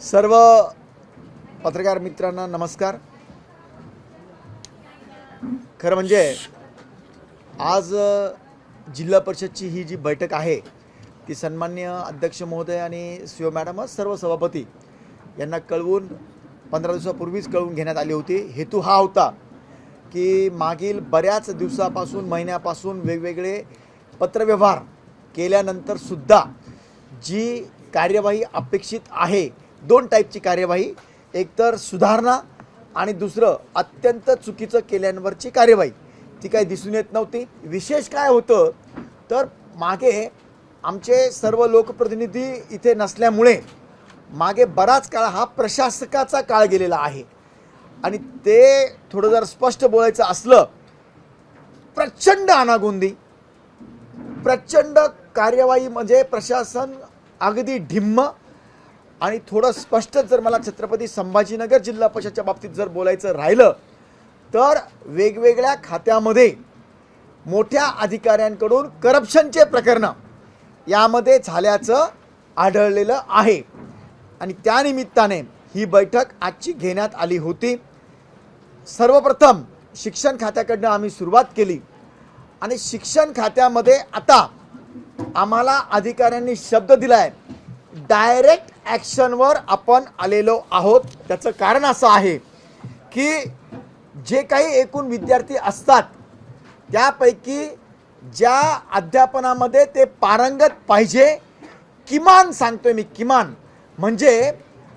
सर्व पत्रकार मित्रांना नमस्कार। खरं म्हणजे आज जिल्हा परिषदची ही जी बैठक आहे ती सन्माननीय अध्यक्ष महोदय आणि सीओ मॅडम सर्व सभापती यांना कळवून 15 दिवसापूर्वीच कळवून घेण्यात आली होती। हेतू हा होता की मागील बऱ्याच दिवसापासून महिन्यापासून वेगवेगळे पत्रव्यवहार केल्यानंतर सुद्धा जी कार्यवाही अपेक्षित आहे, दोन टाईपची कार्यवाही, एकतर सुधारणा आणि दुसरं अत्यंत चुकीचं केल्यावरची कार्यवाही, ती काही दिसून येत नव्हती। विशेष काय होतं तर मागे आमचे सर्व लोकप्रतिनिधी इथे नसल्यामुळे मागे बराच काळ हा प्रशासकाचा काळ गेलेला आहे आणि ते थोडं जर स्पष्ट बोलायचं असलं, प्रचंड अनागोंदी, प्रचंड कार्यवाही, म्हणजे प्रशासन अगदी ढिम्म। आणि थोडं स्पष्ट जर मला छत्रपती संभाजीनगर जिल्हा परिषदच्या बाबतीत जर बोलायचं राहिलं तर वेगवेगळ्या खात्यामध्ये मोठ्या अधिकाऱ्यांकडून करप्शनचे प्रकरण यामध्ये झाल्याचं आढळलेलं आहे आणि त्यानिमित्ताने ही बैठक आजची घेण्यात आली होती। सर्वप्रथम शिक्षण खात्याकडनं आम्ही सुरुवात केली आणि शिक्षण खात्यामध्ये आता आम्हाला अधिकाऱ्यांनी शब्द दिलाय, डायरेक्ट ॲक्शनवर आपण आलेलो आहोत। त्याचं कारण असं आहे की जे काही एकूण विद्यार्थी असतात त्यापैकी ज्या अध्यापनामध्ये ते पारंगत पाहिजे, किमान सांगतोय मी, किमान म्हणजे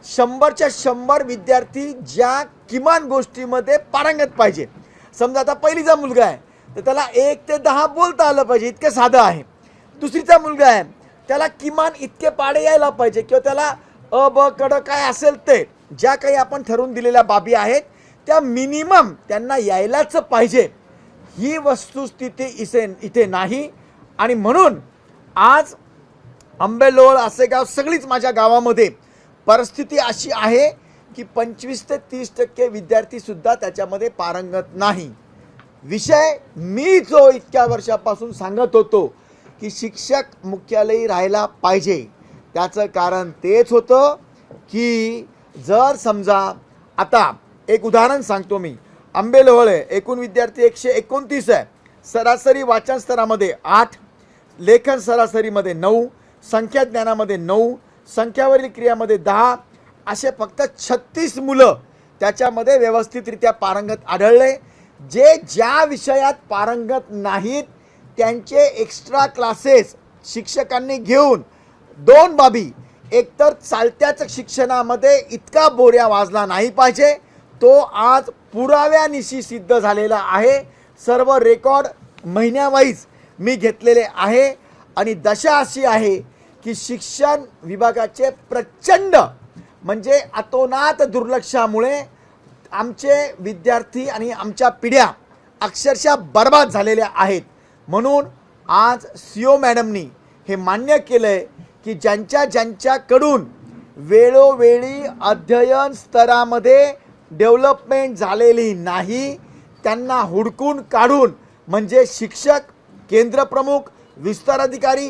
100च्या 100 विद्यार्थी ज्या किमान गोष्टीमध्ये पारंगत पाहिजे। समजा आता पहिलीचा मुलगा आहे तर त्याला 1 ते 10 बोलता आलं पाहिजे, इतकं साधं आहे। दुसरीचा मुलगा आहे त्याला किमान इतके पाडे यायला पाहिजे किंवा त्याला अ ब कड काय असेल ते ज्या काही आपण ठरवून दिलेल्या बाबी आहेत त्या मिनिमम त्यांना यायलाच पाहिजे। ही वस्तुस्थिती इथे नाही आणि म्हणून आज आंबेलोळ, असेगाव, सगळीच माझ्या गावामध्ये परिस्थिती अशी आहे की 25 ते 30% विद्यार्थीसुद्धा त्याच्यामध्ये पारंगत नाही। विषय मी जो इतक्या वर्षापासून सांगत होतो की शिक्षक मुख्यालयी राहायला पाहिजे, त्याचं कारण तेच होतं की जर समजा, आता एक उदाहरण सांगतो मी, आंबेलोळ आहे, एकूण विद्यार्थी 129 आहे, सरासरी वाचन स्तरामध्ये 8, लेखन सरासरीमध्ये 9, संख्या ज्ञानामध्ये 9, संख्यावरील क्रियामध्ये 10, असे फक्त 36 मुलं त्याच्यामध्ये व्यवस्थितरित्या पारंगत आढळले। जे ज्या विषयात पारंगत नाहीत त्यांचे एक्स्ट्रा क्लासेस शिक्षकांनी घेऊन दोन बाबी, एकतर चालत्याच शिक्षणामध्ये इतका बोऱ्या वाजला नाही पाहिजे, तो आज पुराव्यानिशी सिद्ध झालेला आहे। सर्व रेकॉर्ड महिन्यावाईज मी घेतलेले आहे आणि दशा अशी आहे की शिक्षण विभागाचे प्रचंड म्हणजे अतोनात दुर्लक्षामुळे आमचे विद्यार्थी आणि आमच्या पिढ्या अक्षरशः बर्बाद झालेल्या आहेत। म्हणून आज सीओ मॅडमनी हे मान्य केलंय की ज्यांच्याकडून वेळोवेळी अध्ययन स्तरामध्ये डेव्हलपमेंट झालेली नाही त्यांना हुडकून काढून, म्हणजे शिक्षक, केंद्रप्रमुख, विस्तार अधिकारी,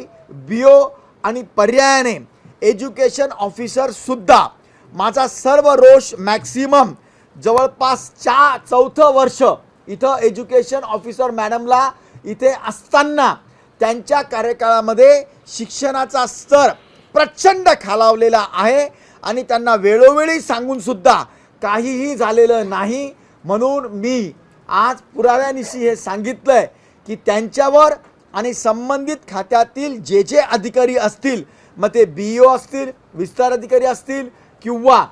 BO आणि पर्यायाने एज्युकेशन ऑफिसर सुद्धा, माझा सर्व रोष मॅक्सिमम जवळपास 4थं वर्ष इथं एज्युकेशन ऑफिसर मॅडमला इथे असताना त्यांच्या कार्यकाळामध्ये शिक्षणाचा स्तर प्रचंड खालावलेला आहे आणि त्यांना वेळोवेळी सांगून सुद्धा काहीही झालेलं नाही। म्हणून मी आज पुराव्यानिशी हे सांगितलंय की त्यांच्यावर आणि संबंधित खात्यातील जे अधिकारी असतील, मग ते BO असतील, विस्तार अधिकारी असतील किंवा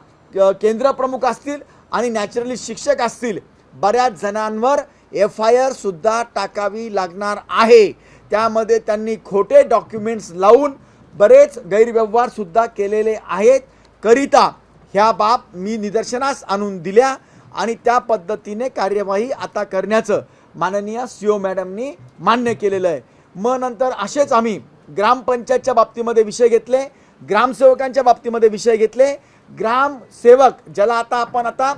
केंद्रप्रमुख असतील आणि नॅचरली शिक्षक असतील, बऱ्याच जणांवर FIR सुद्धा टाकावी लागणार आहे। त्यामध्ये त्यांनी खोटे डॉक्युमेंट्स लावून बरेच गैरव्यवहार सुद्धा केलेले आहेत करिता ह्या बाब मी निदर्शनास आणून दिल्या आणि त्या पद्धतीने कार्यवाही आता करण्याचं माननीय सीओ मॅडमनी मान्य केलेलं आहे। मग नंतर असेच आम्ही ग्रामपंचायतच्या बाबतीमध्ये विषय घेतले, ग्रामसेवकांच्या बाबतीमध्ये विषय घेतले। ग्रामसेवक ज्याला आता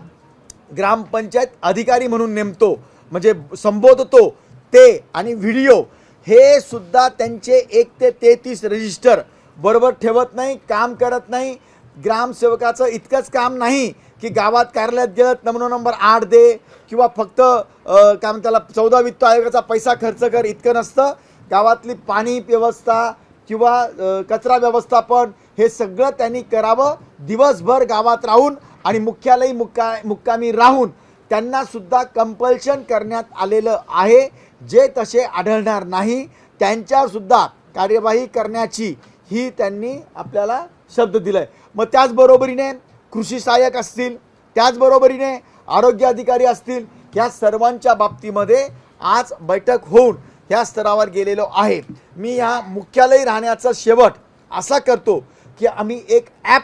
ग्रामपंचायत अधिकारी म्हणून नेमतो, म्हणजे संबोधतो ते, आणि व्हिडिओ हे सुद्धा त्यांचे 1 ते 33 रजिस्टर बरोबर ठेवत नाही, काम करत नाही, ग्रामसेवकाचं इतकंच काम नाही की गावात कार्यालयात गेलं नमुना नंबर 8 दे किंवा फक्त काय म्हणतात त्याला 14 वित्त आयोगाचा पैसा खर्च कर, इतकं नसतं. गावातली पाणी व्यवस्था किंवा कचरा व्यवस्थापन हे सगळं त्यांनी करावं. दिवसभर गावात राहून आणि मुख्यालयी मुक्कामी राहून त्यांना सुद्धा कंपल्शन करण्यात आलेलं आहे. जे तसे आढळणार नाही त्यांच्यावर सुद्धा कार्यवाही करण्याची ही त्यांनी आपल्याला शब्द दिलाय. मग त्याचबरोबरीने कृषी सहाय्यक असतील, त्याचबरोबरीने आरोग्य अधिकारी असतील, ह्या सर्वांच्या बाबतीमध्ये आज बैठक होऊन ह्या स्तरावर गेलेलो आहे. मी ह्या मुख्यालयी राहण्याचा शेवट असा करतो की आम्ही एक ॲप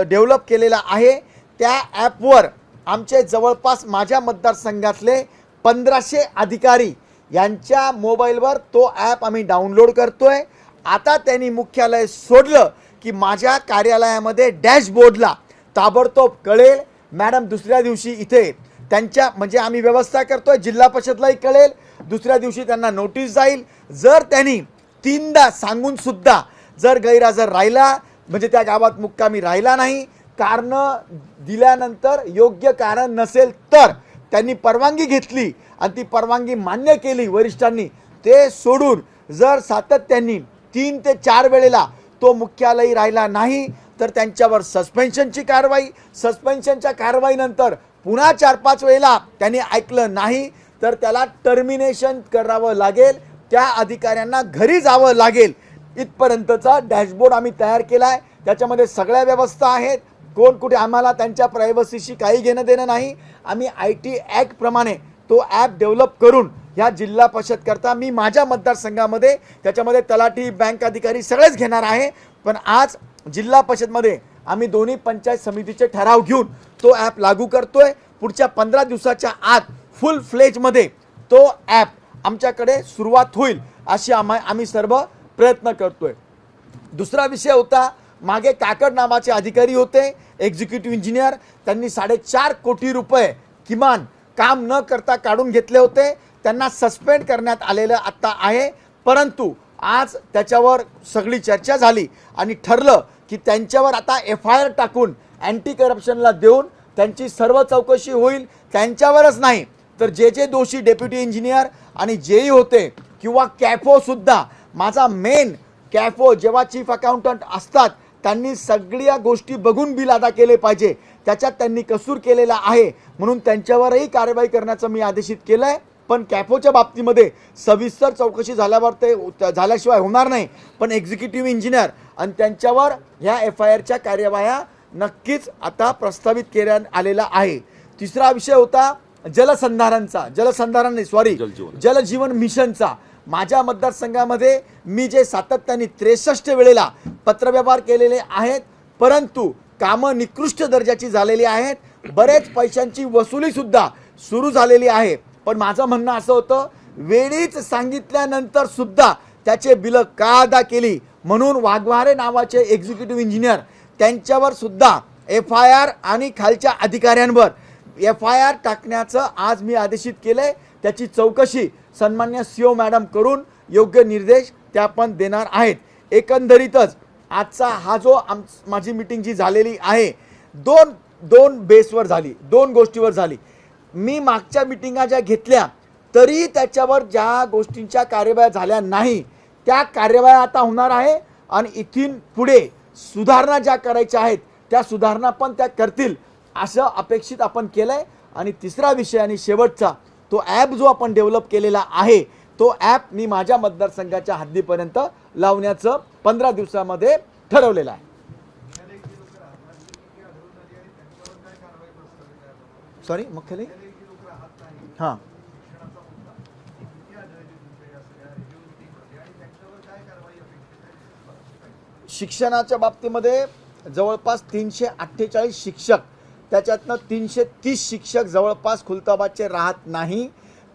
डेव्हलप केलेला आहे. त्या ॲपवर आमचे जवळपास माझ्या मतदारसंघातले 1500 अधिकारी यांच्या मोबाईलवर तो ॲप आम्ही डाउनलोड करतोय. आता त्यांनी मुख्यालय सोडलं की माझ्या कार्यालयामध्ये डॅशबोर्डला ताबडतोब कळेल. मॅडम दुसऱ्या दिवशी इथे त्यांच्या म्हणजे आम्ही व्यवस्था करतोय, जिल्हा परिषदलाही कळेल, दुसऱ्या दिवशी त्यांना नोटीस जाईल. जर त्यांनी 3दा सांगून सुद्धा जर गैरहजर राहिला म्हणजे त्या गावात मुक्कामी राहिला नाही, कारण दिल्यानंतर योग्य कारण नसेल तर त्यांनी परवानगी घेतली आणि ती परवानगी मान्य केली वरिष्ठांनी, ते सोडून जर सातत्याने 3 ते 4 वेळेला तो मुख्यालयी राहिला नाही तर त्यांच्यावर सस्पेन्शनची कारवाई, सस्पेन्शनच्या कारवाईनंतर पुन्हा 4-5 वेळेला त्यांनी ऐकलं नाही तर त्याला टर्मिनेशन करावं लागेल, त्या अधिकाऱ्यांना घरी जावं लागेल. इथपर्यंतचा डॅशबोर्ड आम्ही तयार केला आहे. त्याच्यामध्ये सगळ्या व्यवस्था आहेत. कोण कुठे आम्हाला त्यांच्या प्रायव्हसीशी काही घेणं देणं नाही. आम्ही IT ॲक्ट प्रमाणे तो ॲप डेव्हलप करून ह्या जिल्हा परिषद करता मी माझ्या मतदारसंघामध्ये त्याच्यामध्ये तलाठी, बँक अधिकारी सगळेच घेणार आहे. पण आज जिल्हा परिषदमध्ये आम्ही दोन्ही पंचायत समितीचे ठराव घेऊन तो ॲप लागू करतोय. पुढच्या 15 दिवसाच्या आत फुल फ्लेजमध्ये तो ॲप आमच्याकडे सुरुवात होईल अशी आम्ही सर्व प्रयत्न करतोय. दुसरा विषय होता, मागे काकड नावाचे अधिकारी होते, एक्झिक्युटिव्ह इंजिनियर, त्यांनी 4.5 कोटी रुपये किमान काम न करता काढून घेतले होते. त्यांना सस्पेंड करण्यात आलेलं आत्ता आहे. परंतु आज त्याच्यावर सगळी चर्चा झाली आणि ठरलं की त्यांच्यावर आता FIR टाकून अँटी करप्शनला देऊन त्यांची सर्व चौकशी होईल. त्यांच्यावरच नाही तर जे दोषी डेप्युटी इंजिनियर आणि जेई होते किंवा कॅफोसुद्धा, माझा मेन कॅफो जेव्हा चीफ अकाउंटंट असतात त्यांनी सगळ्या गोष्टी बघून बिल अदा केले पाहिजे, त्याच्यात त्यांनी कसूर केलेला आहे म्हणून त्यांच्यावरही कारवाई करण्याचं मी आदेशित केलं आहे. पण कॅफोच्या बाबतीमध्ये सविस्तर चौकशी झाल्यावर ते झाल्याशिवाय होणार नाही. पण एक्झिक्युटिव्ह इंजिनियर आणि त्यांच्यावर ह्या FIRच्या कार्यवाह्या नक्कीच आता प्रस्तावित करण्यात आलेला आहे. तिसरा विषय होता जलजीवन मिशनचा. माझ्या मतदारसंघामध्ये मी जे सातत्याने 63 वेळेला पत्रव्यवहार केलेले आहेत, परंतु कामं निकृष्ट दर्जाची झालेली आहेत. बरेच पैशांची वसुली सुद्धा सुरू झालेली आहे. पण माझं म्हणणं असं होतं, वेळीच सांगितल्यानंतर सुद्धा त्याचे बिलं का अदा केली, म्हणून वाघमारे नावाचे एक्झिक्युटिव्ह इंजिनियर त्यांच्यावर सुद्धा FIR आणि खालच्या अधिकाऱ्यांवर FIR टाकण्याचं आज मी आदेशित केलंय. त्याची चौकशी सन्मान्य CO मॅडम करून योग्य निर्देश त्या पण देणार आहेत. एकंदरीतच आजचा हा जो माझी मीटिंग जी झालेली आहे, दोन बेसवर झाली, 2 गोष्टीवर झाली. मी मागच्या मीटिंगा ज्या घेतल्या तरी त्याच्यावर ज्या गोष्टींच्या कार्यवाह्या झाल्या नाही त्या कार्यवाह्या आता होणार आहे आणि इथून पुढे सुधारणा ज्या करायच्या आहेत त्या सुधारणा पण त्या करतील असं अपेक्षित आपण केलंय. आणि तिसरा विषय आणि शेवटचा, तो ॲप जो आपण डेव्हलप केलेला आहे तो ॲप मी माझ्या मतदारसंघाच्या हद्दीपर्यंत लावण्याचं 15 दिवसामध्ये ठरवलेलं आहे. सॉरी मुख्यालय हां शिक्षणाच्या बाबतीमध्ये जवळपास 348 शिक्षक, त्याच्यातनं 330 शिक्षक जवळपास खुलताबादचे राहत नाही.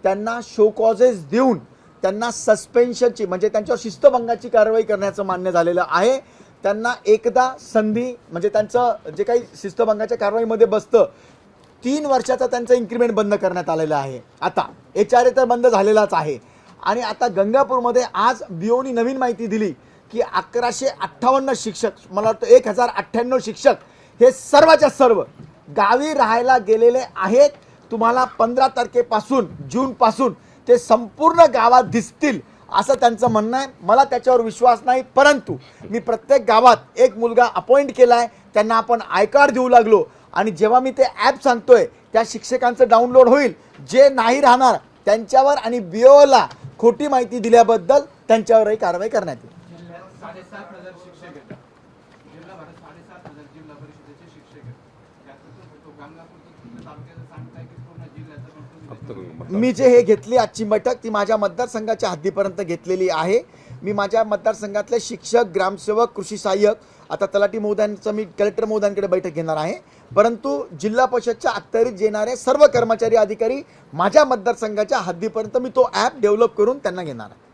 त्यांना शो कॉजेस देऊन त्यांना सस्पेन्शनची म्हणजे त्यांच्यावर शिस्तभंगाची कारवाई करण्याचं मान्य झालेलं आहे. त्यांना एकदा संधी म्हणजे त्यांचं जे काही शिस्तभंगाच्या कारवाईमध्ये बसतं 3 वर्षाचा त्यांचं इन्क्रिमेंट बंद करण्यात आलेलं आहे. आता HRA तर बंद झालेलाच आहे. आणि आता गंगापूरमध्ये आज BOनी नवीन माहिती दिली की 1158 शिक्षक, मला वाटतं 1098 शिक्षक हे सर्वच्या सर्व गावी राहायला गेलेले आहेत. तुम्हाला 15 तारखेपासून जूनपासून ते संपूर्ण गावात दिसतील असं त्यांचं म्हणणं आहे. मला त्याच्यावर विश्वास नाही, परंतु मी प्रत्येक गावात एक मुलगा अपॉइंट केला आहे. त्यांना आपण आय कार्ड देऊ लागलो आणि जेव्हा मी ते ॲप सांगतोय त्या शिक्षकांचं डाउनलोड होईल. जे नाही राहणार त्यांच्यावर आणि BOला खोटी माहिती दिल्याबद्दल त्यांच्यावरही कारवाई करण्यात येईल. मी जे हे घेतली आजची बैठक ती माझ्या मतदारसंघाच्या हद्दीपर्यंत घेतलेली आहे. मी माझ्या मतदारसंघातले शिक्षक, ग्रामसेवक, कृषी सहाय्यक, आता तलाठी महोदयांचं मी कलेक्टर महोदयांकडे बैठक घेणार आहे. परंतु जिल्हा परिषदच्या अखत्यारीत येणारे सर्व कर्मचारी अधिकारी माझ्या मतदारसंघाच्या हद्दीपर्यंत मी तो ॲप डेव्हलप करून त्यांना घेणार आहे.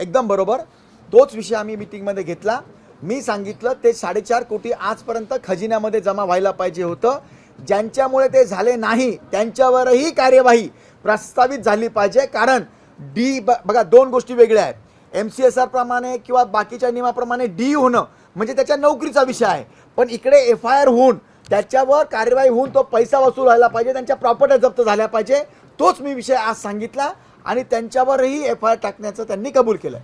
एकदम बरोबर, तोच विषय आम्ही मीटिंगमध्ये घेतला. मी सांगितलं ते 4.5 कोटी आजपर्यंत खजिन्यामध्ये जमा व्हायला पाहिजे होतं. ज्यांच्यामुळे ते झाले नाही त्यांच्यावरही कार्यवाही प्रस्तावित झाली पाहिजे. कारण बघा, दोन गोष्टी वेगळ्या आहेत. MCSR प्रमाणे किंवा बाकीच्या नियमाप्रमाणे डी होणं म्हणजे त्याच्या नोकरीचा विषय आहे, पण इकडे FIR होऊन त्याच्यावर कार्यवाही होऊन तो पैसा वसूल व्हायला पाहिजे, त्यांच्या प्रॉपर्टी जप्त झाल्या पाहिजे. तोच मी विषय आज सांगितला आणि त्यांच्यावरही FIR टाकण्याचं त्यांनी कबूल केलं.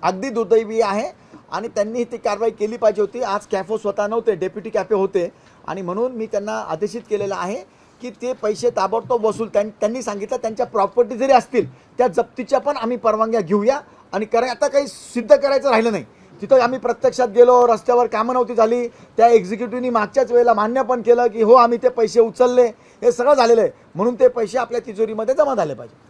अगदी दुर्दैवी आहे आणि त्यांनी ती कारवाई केली पाहिजे होती. आज कॅफो स्वतः नव्हते, डेप्युटी कॅफे होते आणि म्हणून मी त्यांना आदेशित केलेलं आहे की ते पैसे ताबडतोब वसूल त्यांनी सांगितलं. त्यांच्या प्रॉपर्टी जरी असतील त्या जप्तीच्या पण आम्ही परवानग्या घेऊया आणि आता काही सिद्ध करायचं राहिलं नाही. तिथं आम्ही प्रत्यक्षात गेलो, रस्त्यावर कामं नव्हती झाली, त्या एक्झिक्युटिव्हनी मागच्याच वेळेला मान्य पण केलं की हो आम्ही ते पैसे उचलले, हे सगळं झालेलं आहे. म्हणून ते पैसे आपल्या तिजोरीमध्ये जमा झाले पाहिजे.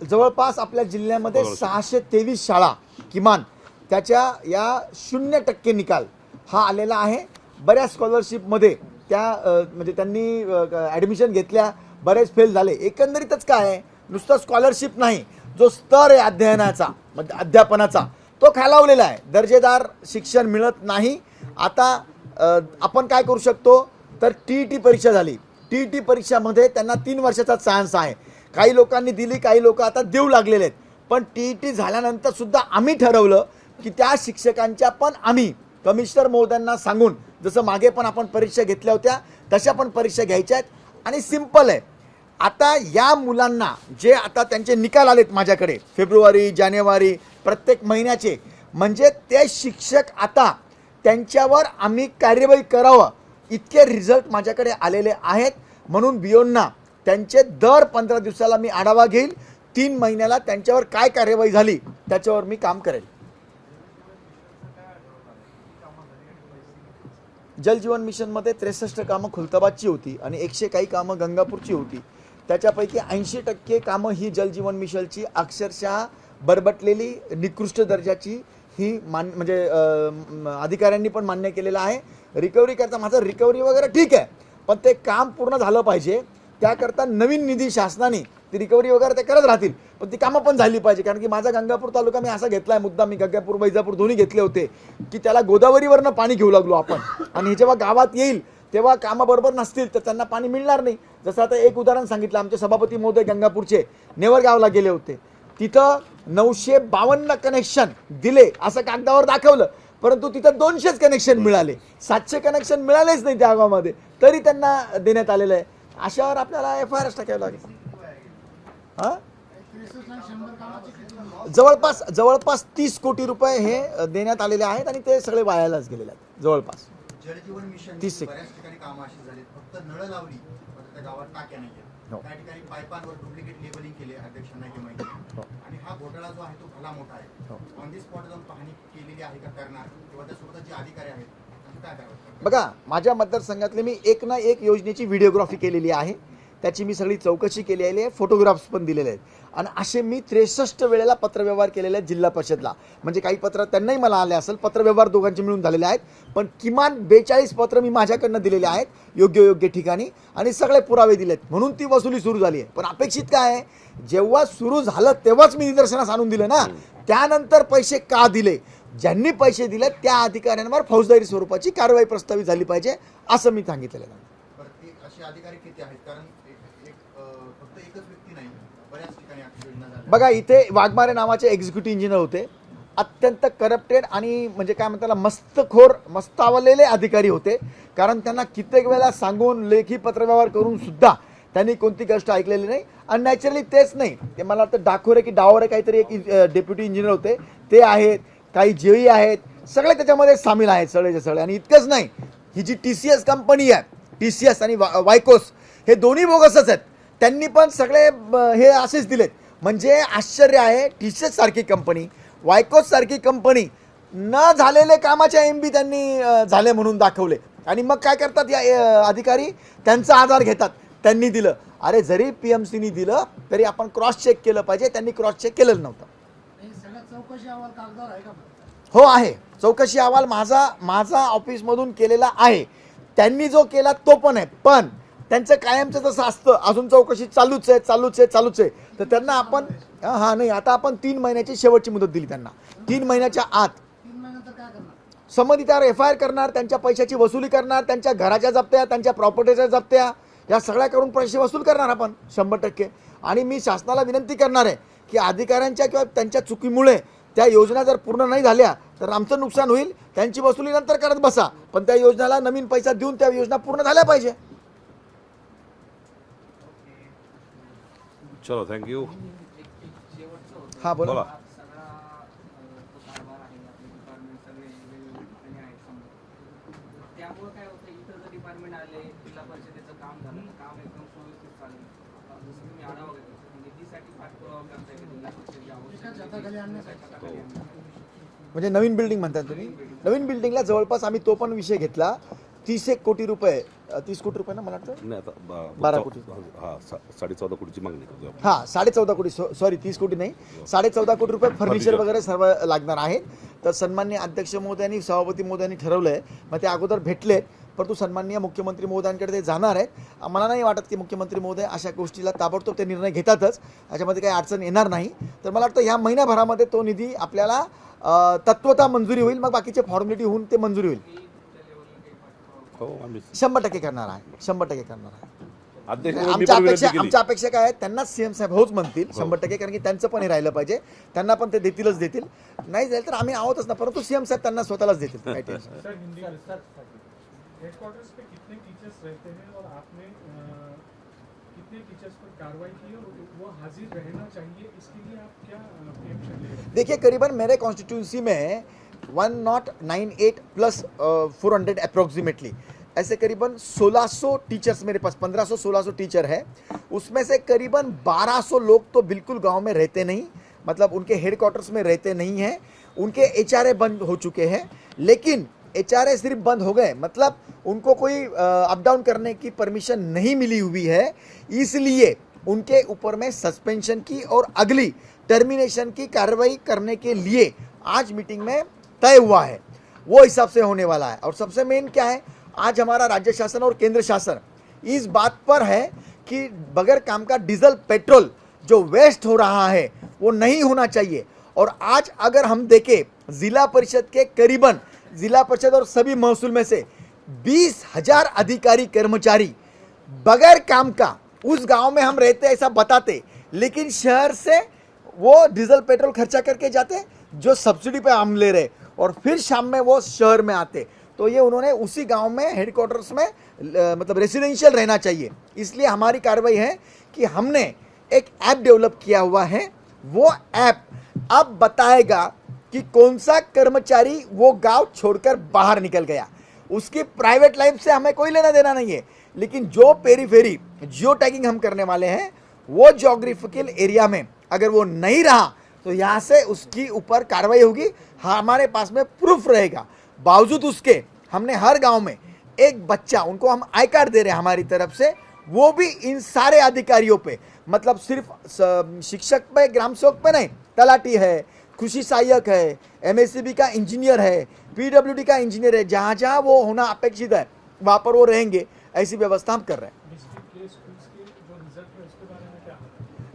जवळपास आपल्या जिल्ह्यामध्ये 623 शाळा किमान त्याच्या या 0% निकाल हा आलेला आहे. बऱ्याच स्कॉलरशिपमध्ये त्या म्हणजे त्यांनी ॲडमिशन घेतल्या, बरेच फेल झाले. एकंदरीतच काय आहे, नुसतं स्कॉलरशिप नाही, जो स्तर आहे अध्ययनाचा म्हणजे अध्यापनाचा तो खालावलेला आहे. दर्जेदार शिक्षण मिळत नाही. आता आपण काय करू शकतो तर TET परीक्षा झाली. TET परीक्षामध्ये त्यांना 3 वर्षाचा चान्स आहे. काही लोकांनी दिली, काही लोक आता देऊ लागलेले आहेत. पण TET झाल्यानंतर सुद्धा आम्ही ठरवलं की त्या शिक्षकांच्या पण आम्ही कमिशनर महोदयांना सांगून, जसं मागे पण आपण परीक्षा घेतल्या होत्या तशा पण परीक्षा घ्यायच्या आहेत. आणि सिंपल आहे, आता या मुलांना जे आता त्यांचे निकाल आलेत माझ्याकडे फेब्रुवारी, जानेवारी प्रत्येक महिन्याचे, म्हणजे ते शिक्षक आता त्यांच्यावर आम्ही कार्यवाही करावं इतके रिझल्ट माझ्याकडे आलेले आहेत. म्हणून BOना त्यांचे दर 15 दिवसाला मी आढावा घेईल. 3 महिन्याला त्यांच्यावर काय कार्यवाही झाली त्याच्यावर मी काम करेल. जलजीवन मिशनमध्ये 63 कामं खुलताबादची होती आणि 100 काही कामं गंगापूरची होती. त्याच्यापैकी 80% कामं ही जलजीवन मिशनची अक्षरशः बरबटलेली निकृष्ट दर्जाची ही म्हणजे अधिकाऱ्यांनी पण मान्य केलेलं आहे. रिकव्हरी करता माझं रिकव्हरी वगैरे ठीक आहे, पण ते काम पूर्ण झालं पाहिजे. त्याकरता नवीन निधी शासनाने ती रिकव्हरी वगैरे ते करत राहतील, पण ती कामं पण झाली पाहिजे. कारण की माझा गंगापूर तालुका मी असा घेतला आहे मुद्दा, मी गंगापूर वैजापूर दोन्ही घेतले होते की त्याला गोदावरीवरनं पाणी घेऊ लागलो आपण, आणि हे जेव्हा गावात येईल तेव्हा कामं बरोबर नसतील तर त्यांना पाणी मिळणार नाही. जसं आता एक उदाहरण सांगितलं, आमचे सभापती महोदय गंगापूरचे नेवरगावला गेले होते, तिथं 952 कनेक्शन दिले असं कागदावर दाखवलं, परंतु तिथं 200च कनेक्शन मिळाले, 700 कनेक्शन मिळालेच नाही त्या गावामध्ये, तरी त्यांना देण्यात आलेलं आहे. अशावर आपल्याला FIR टाकावं लागेल. हां, जवळपास 30 कोटी रुपये हे देण्यात आलेले आहेत आणि ते सगळे वायालाच गेलेले आहेत. जवळपास जलजीवन मिशन 30 बऱ्याच ठिकाणी कामं अशी झाली, फक्त नळ लावली पण त्या गावात टाक्या नाही. त्या ठिकाणी पाईपांवर डुप्लिकेट लेबलिंग केले, अध्यक्षांना हे माहिती. आणि हा घोटाळा जो आहे तो भला मोठा आहे. ऑन दी स्पॉट जाऊन पाहणी केलेली आहे का करणार, किंवा त्यासोबत जे अधिकारी आहेत त्यांचं काय करायचं? बघा, माझ्या मतदारसंघातले मी एक ना एक योजनेची व्हिडिओग्राफी केलेली आहे. त्याची मी सगळी चौकशी केलेली आहे, फोटोग्राफ्स पण दिलेले आहेत. आणि असे मी 63 वेळेला पत्रव्यवहार केलेले आहेत जिल्हा परिषदला. म्हणजे काही पत्र त्यांनाही मला आले असेल, पत्रव्यवहार दोघांचे मिळून झालेले आहेत. पण किमान 42 पत्र मी माझ्याकडनं दिलेले आहेत योग्य ठिकाणी, आणि सगळे पुरावे दिलेत. म्हणून ती वसुली सुरू झाली आहे. पण अपेक्षित काय आहे, जेव्हा सुरू झालं तेव्हाच मी निदर्शनास आणून दिलं ना. त्यानंतर पैसे का दिले, ज्यांनी पैसे दिले त्या अधिकाऱ्यांवर फौजदारी स्वरूपाची कारवाई प्रस्तावित झाली पाहिजे, असं मी सांगितलेलं आहे. बरं, ते असे अधिकारी किती आहेत? कारण फक्त एकच व्यक्ती नाही, बऱ्याच ठिकाणी अशा योजना झाल्या. बघा, इथे वाघमारे नावाचे एक्झिक्युटिव्ह इंजिनियर होते, अत्यंत करप्टेड आणि म्हणजे काय म्हणतात मस्तावलेले अधिकारी होते. कारण त्यांना कित्येक वेळा सांगून लेखी पत्रव्यवहार करून सुद्धा त्यांनी कोणती गोष्ट ऐकलेली नाही. आणि नॅचरली तेच नाही, ते मला वाटतं डाकोरे की डावरे काहीतरी एक डेप्युटी इंजिनियर होते, ते आहेत, काही जेई आहेत, सगळे त्याच्यामध्ये सामील आहेत, सगळेचे सगळे. आणि इतकंच नाही, ही जी TCS कंपनी आहे, TCS आणि वायकोस, हे दोन्ही बोगसच आहेत. त्यांनी पण सगळे हे असेच दिलेत. म्हणजे आश्चर्य आहे, TCS सारखी कंपनी, वायकोस सारखी कंपनी, न झालेले कामाच्या MB त्यांनी झाले म्हणून दाखवले. आणि मग काय करतात या अधिकारी, त्यांचा आधार घेतात, त्यांनी दिलं. अरे जरी PMCनी दिलं तरी आपण क्रॉस चेक केलं पाहिजे, त्यांनी क्रॉस चेक केलेलं नव्हतं. चौकशी अहवाल कागदावर आहे का? हो आहे, चौकशी अहवाल माझा ऑफिसमधून केलेला आहे. त्यांनी जो केला तो पण आहे. पण त्यांचं कायमचं जसं असतं, अजून चौकशी चालूच आहे. तर त्यांना आपण नाही, आता आपण 3 महिन्याची शेवटची मुदत दिली त्यांना. 3 महिन्याच्या आत 3 महिन्यानंतर काय करणार? संबंधितावर FIR करणार, त्यांच्या पैशाची वसुली करणार, त्यांच्या घराच्या जप्त्या, त्यांच्या प्रॉपर्टीच्या जप्त्या, या सगळ्या करून पैसे वसूल करणार आपण 100%. आणि मी शासनाला विनंती करणार आहे की अधिकाऱ्यांच्या किंवा त्यांच्या चुकीमुळे त्या योजना जर पूर्ण नाही झाल्या तर आमचं नुकसान होईल. त्यांची वसुली नंतर करत बसा, पण त्या योजनेला नवीन पैसा देऊन त्या योजना पूर्ण झाल्या पाहिजे. चलो, थँक्यू. हा बोला. बोला. त्यामुळे काय होतं, इथं जर डिपार्टमेंट आले, जिल्हा परिषदेचं काम झालं, काम एकदम सुव्यवस्थित चालेल. जसं तुम्ही आढावा घेतो, निधीसाठी पाठपुरावा करताय की जिल्हा परिषदेची एकाच हाताखाली आणण्यासाठी. म्हणजे नवीन बिल्डिंग म्हणतात तुम्ही. नवीन बिल्डिंगला जवळपास आम्ही तो पण विषय घेतला. 30 कोटी रुपये, 30 कोटी रुपये ना मला वाटतं, नाही आता 12 कोटी. हा 14.5 कोटीची मागणी करतो आपण. हां 14.5 कोटी, सॉरी 30 कोटी नाही, 14.5 कोटी रुपये फर्निचर वगैरे सर्व लागणार आहेत. तर सन्माननीय अध्यक्ष महोदयांनी, सभापती महोदयांनी ठरवलं आहे. मग ते अगोदर भेटलेत, परंतु सन्माननीय मुख्यमंत्री महोदयांकडे ते जाणार आहेत. मला नाही वाटत की मुख्यमंत्री महोदय अशा गोष्टीला ताबडतोब ते निर्णय घेतातच, याच्यामध्ये काही अडचण येणार नाही. तर मला वाटतं ह्या महिन्याभरामध्ये तो निधी आपल्याला तत्वता मंजुरी होईल. मग बाकीचे फॉर्मॅलिटी होऊन ते मंजुरी होईल. हो, आम्ही 100% करणार आहे, 100% करणार आहे. अध्यक्ष आमच्या अपेक्षा काय आहेत, त्यांनाच CM साहेब होच म्हणतील 100%, कारण की त्यांचं पण हे राहिलं पाहिजे. त्यांना पण ते देतीलच देतील. नाही जाईल तर आम्ही आहोतच ना, परंतु CM साहेब त्यांना स्वतःलाच देतील. काय टेन्शन. सर, हिंदी में हेडक्वार्टर्स पे कितने टीचर्स रहते हैं और आपने कितने टीचर्स पर कार्रवाई की और वो हाजिर रहना चाहिए, इसके लिए आप क्या प्रिएम्पशन ले रहे हैं? देखिए, करीबन मेरे कॉन्स्टिट्यूंसी में 1098 प्लस 400 अप्रोक्सीमेटली, ऐसे करीबन 1600 टीचर्स मेरे पास, 1500-1600 टीचर है. उसमें से करीबन 1200 लोग तो बिल्कुल गांव में रहते नहीं, मतलब उनके हेडक्वार्टर्स में रहते नहीं हैं. उनके HRA बंद हो चुके हैं. लेकिन HRA सिर्फ बंद हो गए, मतलब उनको कोई अप डाउन करने की परमिशन नहीं मिली हुई है. इसलिए उनके ऊपर में सस्पेंशन की और अगली टर्मिनेशन की कार्रवाई करने के लिए आज मीटिंग में तय हुआ है. वो हिसाब से होने वाला है. और सबसे मेन क्या है, आज हमारा राज्य शासन और केंद्र शासन इस बात पर है कि बगैर काम का डीजल पेट्रोल जो वेस्ट हो रहा है वो नहीं होना चाहिए. और आज अगर हम देखें, जिला परिषद के करीबन, जिला परिषद और सभी महसूल में से 20,000 अधिकारी कर्मचारी बगैर काम का उस गांव में हम रहते ऐसा बताते, लेकिन शहर से वो डीजल पेट्रोल खर्चा करके जाते जो सब्सिडी पे हम ले रहे, और फिर शाम में वो शहर में आते. तो ये उन्होंने उसी गांव में हेडक्वार्टर्स में मतलब रेसिडेंशियल रहना चाहिए. इसलिए हमारी कार्रवाई है कि हमने एक ऐप डेवलप किया हुआ है. वो ऐप अब बताएगा कि कौन सा कर्मचारी वो गांव छोड़कर बाहर निकल गया. उसकी प्राइवेट लाइफ से हमें कोई लेना देना नहीं है, लेकिन जो पेरीफेरी जियो टैगिंग हम करने वाले हैं, वो ज्योग्राफिकल एरिया में अगर वो नहीं रहा तो यहाँ से उसकी ऊपर कार्रवाई होगी. हमारे पास में प्रूफ रहेगा. बावजूद उसके हमने हर गांव में एक बच्चा, उनको हम आई कार्ड दे रहे हैं हमारी तरफ से, वो भी इन सारे अधिकारियों पे, मतलब सिर्फ शिक्षक पे, ग्राम सेवक पे नहीं, तलाटी है, कृषि सहायक है, एमएससीबी का इंजीनियर है, पीडब्ल्यूडी का इंजीनियर है, जहाँ जहाँ वो होना अपेक्षित है वहाँ पर वो रहेंगे, ऐसी व्यवस्था हम कर रहे हैं। डिस्ट्रिक्ट के स्कूल्स के जो रिजल्ट है उसके बारे में क्या?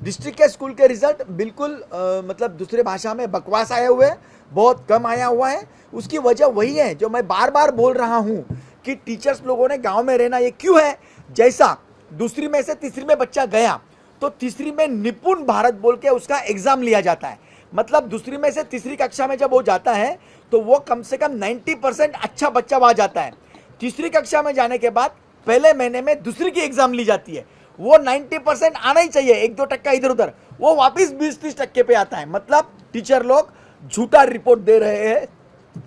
डिस्ट्रिक्ट के स्कूल के रिजल्ट बिल्कुल मतलब दूसरे भाषा में बकवास आए हुए हैं, बहुत कम आया हुआ है। उसकी वजह वही है जो मैं बार बार बोल रहा हूँ कि टीचर्स लोगों ने गांव में रहना, ये क्यों है? जैसा दूसरी में से तीसरी में बच्चा गया तो तीसरी में निपुण भारत बोल के उसका एग्जाम लिया जाता है, मतलब दूसरी में से तीसरी कक्षा में जब वो जाता है तो वो कम से कम 90% अच्छा बच्चा वहाँ जाता है। तीसरी कक्षा में जाने के बाद पहले महीने में दूसरी की एग्जाम ली जाती है, वो 90% आना ही चाहिए, 1-2% इधर उधर, वो वापस 20-30% पे आता है। मतलब टीचर लोग झूठा रिपोर्ट दे रहे हैं,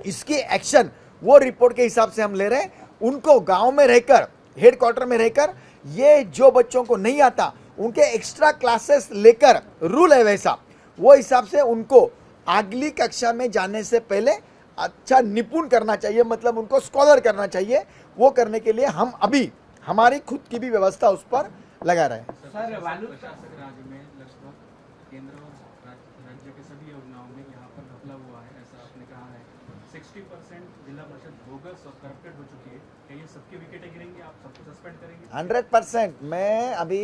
इसकी एक्शन वो रिपोर्ट के हिसाब से हम ले रहे हैं। उनको गांव में रहकर, हेड क्वार्टर में रहकर, ये जो बच्चों को नहीं आता उनके एक्स्ट्रा क्लासेस लेकर, रूल है वैसा, वो हिसाब से उनको अगली कक्षा में जाने से पहले अच्छा निपुण करना चाहिए, मतलब उनको स्कॉलर करना चाहिए। वो करने के लिए हम अभी हमारी खुद की भी व्यवस्था उस पर लगा रहे हैं। सर वालू प्रशासक राज्य में लगभग केंद्र और राज्य के सभी योजनाओं में यहाँ पर घपला हुआ है, ऐसा आपने कहा है। 60% जिला परिषद बोगस और करप्टेड हो चुकी है, क्या ये सबकी विकेटें गिरेंगी? आप सबको सस्पेंड करेंगे? 100%। मैं अभी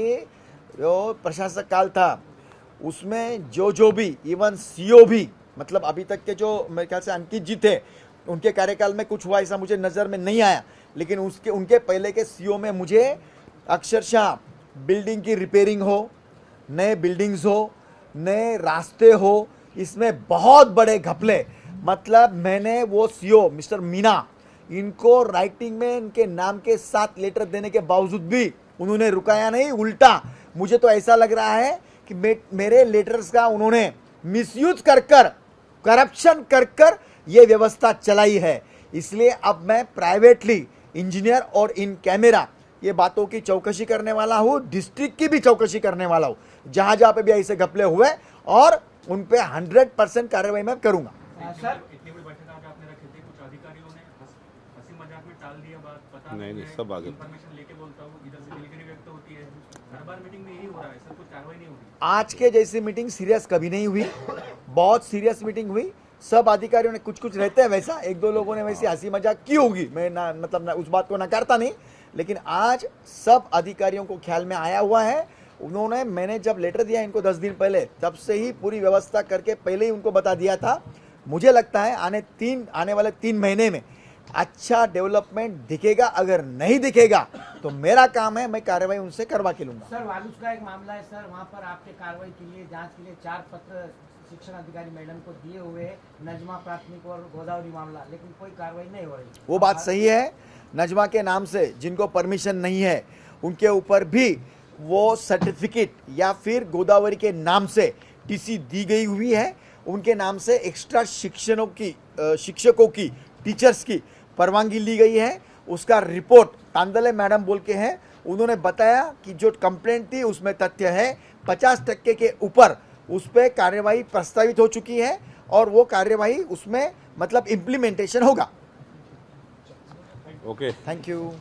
जो प्रशासक काल था उसमें जो भी, इवन सीओ भी, मतलब अभी तक के जो मेरे ख्याल से अंकित जी थे, उनके कार्यकाल में कुछ हुआ ऐसा मुझे नज़र में नहीं आया, लेकिन उनके पहले के सीओ में मुझे अक्षरशः बिल्डिंग की रिपेयरिंग हो, नए बिल्डिंग्स हो, नए रास्ते हो, इसमें बहुत बड़े घपले। मतलब मैंने वो सीओ मिस्टर मीना, इनको राइटिंग में इनके नाम के साथ लेटर देने के बावजूद भी उन्होंने रुकाया नहीं, उल्टा मुझे तो ऐसा लग रहा है कि मेरे लेटर्स का उन्होंने मिसयूज कर करप्शन कर ये व्यवस्था चलाई है। इसलिए अब मैं प्राइवेटली इंजीनियर और इन कैमरा ये बातों की चौकसी करने वाला हूँ, डिस्ट्रिक्ट की भी चौकसी करने वाला हूँ, जहाँ जहाँ पे भी ऐसे घपले हुए, और उन पे 100% कार्रवाई मैं करूँगा। सर इतनी बड़ी बैठक आज आपने रखी थी, कुछ अधिकारियों ने हंसी मजाक में टाल दिया बात, पता नहीं, सब आगे। इन्फॉर्मेशन लेके बोलता हूँ, इधर से दिलगिरी व्यक्त होती है, हर बार मीटिंग में यही हो रहा है सर, कुछ कार्रवाई नहीं होगी? आज के जैसी मीटिंग सीरियस कभी नहीं हुई, बहुत सीरियस मीटिंग हुई। सब अधिकारियों ने, कुछ रहते हैं वैसा, 1-2 लोगों ने वैसी हंसी मजाक की होगी, मैं ना मतलब ना उस बात को नकारता नहीं, लेकिन आज सब अधिकारियों को ख्याल में आया हुआ है। उन्होंने, मैंने जब लेटर दिया इनको 10 दिन पहले, तब से ही पूरी व्यवस्था करके पहले ही उनको बता दिया था। मुझे लगता है आने वाले 3 महीने में अच्छा डेवलपमेंट दिखेगा। अगर नहीं दिखेगा तो मेरा काम है, मैं कार्रवाई उनसे करवा के लूंगा। सर वालूस का एक मामला है सर, वहाँ पर आपके कार्रवाई के लिए, जांच के लिए 4 पत्र शिक्षण अधिकारी मैडम को दिए हुए हैं, नजमा प्राथमिक और गोदावरी मामला, लेकिन कोई कार्रवाई नहीं हो रही। वो बात सही है, नजमा के नाम से जिनको परमिशन नहीं है उनके ऊपर भी वो सर्टिफिकेट या फिर गोदावरी के नाम से टीसी दी गई हुई है, उनके नाम से एक्स्ट्रा शिक्षकों की टीचर्स की परवानगी ली गई है। उसका रिपोर्ट तांदले मैडम बोल के हैं, उन्होंने बताया कि जो कंप्लेंट थी उसमें तथ्य है, 50% के ऊपर उस पर कार्यवाही प्रस्तावित हो चुकी है, और वो कार्यवाही उसमें मतलब इम्प्लीमेंटेशन होगा। ओके। Thank you.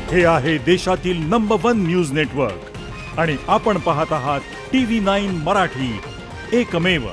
हे आहे देशातील नंबर 1 न्यूज नेटवर्क आणि आपण पाहत आहात TV9 मराठी, एकमेव।